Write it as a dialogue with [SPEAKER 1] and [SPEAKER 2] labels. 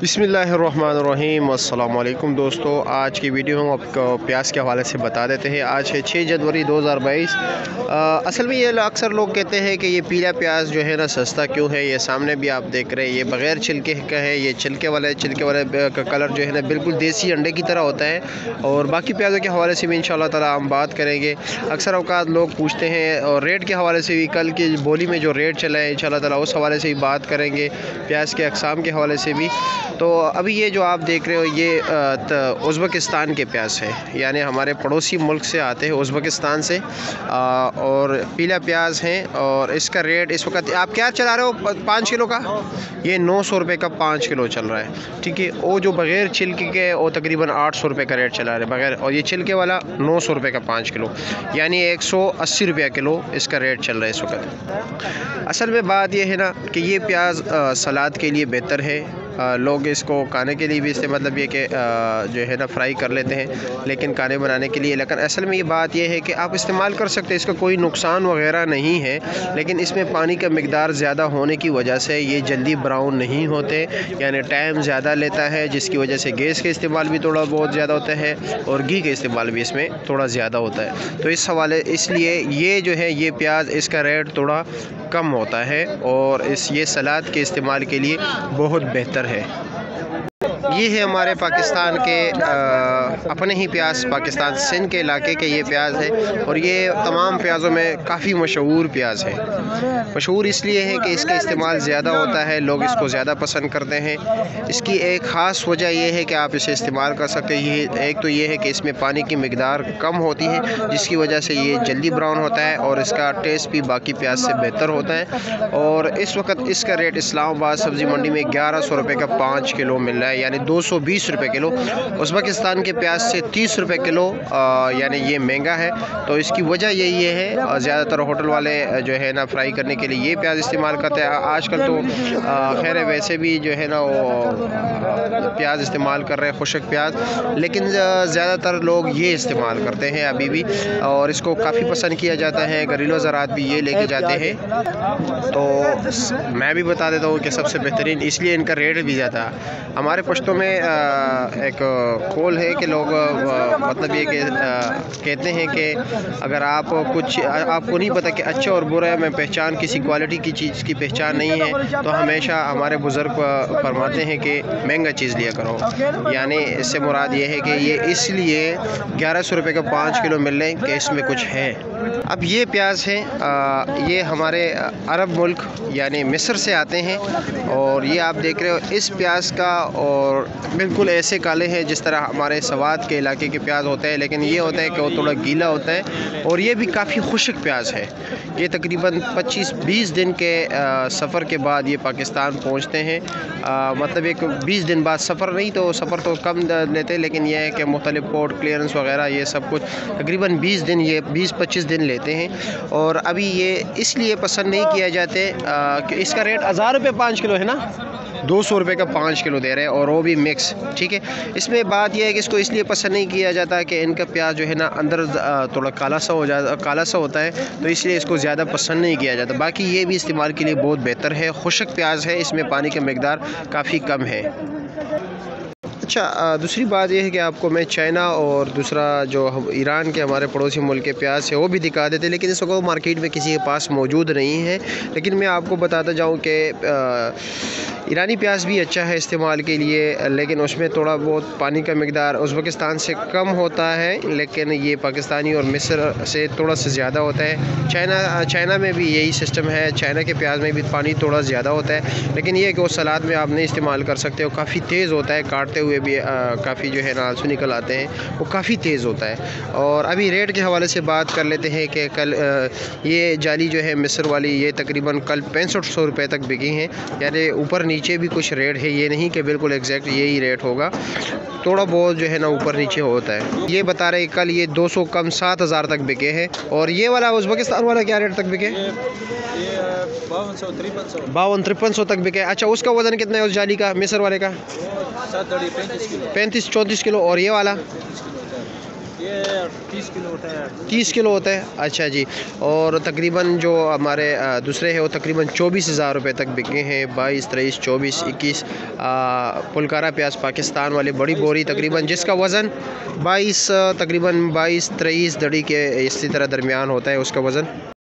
[SPEAKER 1] बिस्मिल्लाहिर्रहमानिर्रहीम। अस्सलाम वालेकुम दोस्तों, आज की वीडियो हम आपको प्याज के हवाले से बता देते हैं। आज है 6 जनवरी 2022। असल में ये अक्सर लोग कहते हैं कि ये पीला प्याज जो है ना सस्ता क्यों है। ये सामने भी आप देख रहे हैं, ये बग़ैर छिलके का है। ये छिलके वाले का कलर जो है ना बिल्कुल देसी अंडे की तरह होता है। और बाकी प्याज़ों के हवाले से भी इंशाअल्लाह ताला हम बात करेंगे। अक्सर औकात लोग पूछते हैं, और रेट के हवाले से भी कल की बोली में जो रेट चला है इंशाअल्लाह ताला उस हवाले से भी बात करेंगे, प्याज के अक़साम के हवाले से भी। तो अभी ये जो आप देख रहे हो ये उज़्बेकिस्तान के प्याज है, यानी हमारे पड़ोसी मुल्क से आते हैं, उज़्बेकिस्तान से। और पीला प्याज हैं और इसका रेट इस वक्त आप क्या चला रहे हो 5 किलो का? ये 900 रुपये का 5 किलो चल रहा है, ठीक है। वो जो बग़ैर छिलके के वो तकरीबन 800 रुपये का रेट चला रहा है बग़ैर, और ये छिलके वाला 900 रुपये का 5 किलो, यानी 180 रुपये किलो इसका रेट चल रहा है इस वक्त। असल में बात यह है ना कि ये प्याज सलाद के लिए बेहतर है। लोग इसको खाने के लिए भी इससे मतलब ये कि जो है ना फ्राई कर लेते हैं, लेकिन खाने बनाने के लिए। लेकिन असल में ये बात ये है कि आप इस्तेमाल कर सकते हैं, इसका कोई नुकसान वगैरह नहीं है। लेकिन इसमें पानी का मिकदार ज़्यादा होने की वजह से ये जल्दी ब्राउन नहीं होते, यानी टाइम ज़्यादा लेता है, जिसकी वजह से गैस का इस्तेमाल भी थोड़ा बहुत ज़्यादा होता है और घी का इस्तेमाल भी इसमें थोड़ा ज़्यादा होता है। तो इस हवाले इसलिए ये जो है ये प्याज इसका रेट थोड़ा कम होता है, और ये सलाद के इस्तेमाल के लिए बहुत बेहतर है। ये है हमारे पाकिस्तान के अपने ही प्याज, पाकिस्तान सिंध के इलाके के ये प्याज है, और ये तमाम प्याज़ों में काफ़ी मशहूर प्याज है। मशहूर इसलिए है कि इसका इस्तेमाल ज़्यादा होता है, लोग इसको ज़्यादा पसंद करते हैं। इसकी एक ख़ास वजह यह है कि आप इसे इस्तेमाल कर सकते हैं। एक तो ये है कि इसमें पानी की मिकदार कम होती है, जिसकी वजह से ये जल्दी ब्राउन होता है, और इसका टेस्ट भी बाकी प्याज से बेहतर होता है। और इस वक्त इसका रेट इस्लामाबाद सब्ज़ी मंडी में 1100 रुपये का 5 किलो मिल रहा है, यानी 220 रुपये किलो। उज़्बेकिस्तान के प्याज से 30 रुपये किलो, यानी ये महंगा है। तो इसकी वजह यही है, ज़्यादातर होटल वाले जो है ना फ्राई करने के लिए ये प्याज इस्तेमाल करते हैं। आजकल तो खैर वैसे भी जो है ना वो प्याज इस्तेमाल कर रहे हैं, खुशक प्याज, लेकिन ज़्यादातर लोग ये इस्तेमाल करते हैं अभी भी, और इसको काफ़ी पसंद किया जाता है। घरेलू ज़रात भी ये लेके जाते हैं। तो मैं भी बता देता हूँ कि सबसे बेहतरीन इसलिए इनका रेट भी ज़्यादा है। हमारे पश्तों में एक कौल है कि लोग मतलब ये कि कहते हैं कि अगर आप कुछ आपको नहीं पता कि अच्छा और बुरा में पहचान किसी क्वालिटी की चीज़ की पहचान नहीं है, तो हमेशा हमारे बुज़ुर्ग फरमाते हैं कि महंगा चीज़ लिया करो। यानी इससे मुराद ये है कि ये इसलिए 1100 रुपये का 5 किलो मिल रहे हैं कि इसमें कुछ है। अब ये प्याज है, ये हमारे अरब मुल्क यानी मिस्र से आते हैं, और ये आप देख रहे हो इस प्याज का, और बिल्कुल ऐसे काले हैं जिस तरह हमारे सवात के इलाके के प्याज होते हैं, लेकिन ये होता है कि वो थोड़ा गीला होता है, और ये भी काफ़ी खुश्क प्याज है। ये तकरीबन 25-20 दिन के सफ़र के बाद ये पाकिस्तान पहुंचते हैं। मतलब एक 20 दिन बाद सफ़र, नहीं तो सफ़र तो कम लेते, लेकिन यह है कि मुख्तलिफ पोर्ट क्लियरेंस वगैरह ये सब कुछ तकरीबन 20 दिन, ये 20-25 दिन लेते हैं। और अभी ये इसलिए पसंद नहीं किया जाते कि इसका रेट 1000 रुपये 5 किलो है ना, 200 रुपये का 5 किलो दे रहे हैं, और वो भी मिक्स, ठीक है। इसमें बात यह है कि इसको इसलिए पसंद नहीं किया जाता कि इनका प्याज जो है ना अंदर थोड़ा काला सा होता है, तो इसलिए इसको ज़्यादा पसंद नहीं किया जाता। बाकी ये भी इस्तेमाल के लिए बहुत बेहतर है, खुश्क प्याज है, इसमें पानी का मिकदार काफ़ी कम है। अच्छा, दूसरी बात यह है कि आपको मैं चाइना और दूसरा जो ईरान के हमारे पड़ोसी मुल्क के प्याज है वो भी दिखा देते, लेकिन इस वक्त मार्केट में किसी के पास मौजूद नहीं है। लेकिन मैं आपको बताता जाऊं कि ईरानी प्याज भी अच्छा है इस्तेमाल के लिए, लेकिन उसमें थोड़ा बहुत पानी का मिकदार उज़्बेकिस्तान से कम होता है, लेकिन ये पाकिस्तानी और मिस्र से थोड़ा सा ज़्यादा होता है। चाइना में भी यही सिस्टम है, चाइना के प्याज में भी पानी थोड़ा ज़्यादा होता है, लेकिन ये कि वो सलाद में आप नहीं इस्तेमाल कर सकते, वो काफ़ी तेज़ होता है, काटते हुए भी काफ़ी जो है ना आंसू निकल आते हैं, वो काफ़ी तेज़ होता है। और अभी रेट के हवाले से बात कर लेते हैं कि कल ये जाली जो है मिस्र वाली, ये तकरीबन कल 6500 रुपये तक बिकी हैं, यानी ऊपर नीचे भी कुछ रेट है, ये नहीं कि बिल्कुल एग्जैक्ट यही रेट होगा, थोड़ा बहुत जो है ना ऊपर नीचे होता है। ये बता रहे कल ये 200 कम 7000 तक बिके हैं। और ये वाला उज़्बेकिस्तान वाला क्या रेट तक बिके? 52-5300 तक बिके। अच्छा, उसका वज़न कितना है उस जाली का, मिस्र वाले का? 35-34 किलो। और ये वाला
[SPEAKER 2] ये 30 किलो होता है।
[SPEAKER 1] 30 किलो होता है, अच्छा जी। और तकरीबन जो हमारे दूसरे हैं वो तकरीबन 24,000 रुपये तक बिके हैं। 22, 23, 24, 21 पुलकारा प्याज पाकिस्तान वाली बड़ी बोरी तकरीबन जिसका वज़न 22 तकरीबन 22, 23 दड़ी के इसी तरह दरमियान होता है उसका वज़न।